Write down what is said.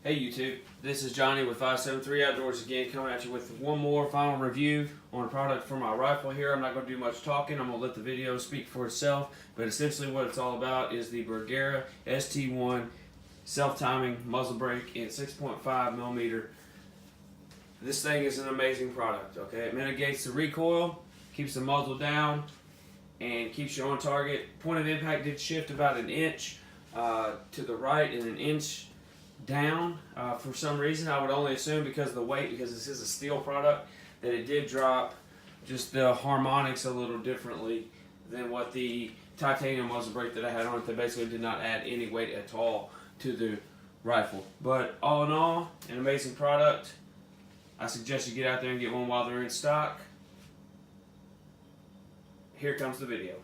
Hey YouTube, this is Johnny with 573 Outdoors again, coming at you with one more final review on a product for my rifle here. I'm not going to do much talking, I'm going to let the video speak for itself, but essentially what it's all about is the Bergara ST1 self-timing muzzle brake in 6.5mm. This thing is an amazing product, okay? It mitigates the recoil, keeps the muzzle down, and keeps you on target. Point of impact did shift about an inch to the right and an inch down for some reason. I would only assume because of the weight, because this is a steel product, that it did drop just the harmonics a little differently than what the titanium muzzle brake that I had on it, that basically did not add any weight at all to the rifle. But all in all, an amazing product. I suggest you get out there and get one while they're in stock. Here comes the video.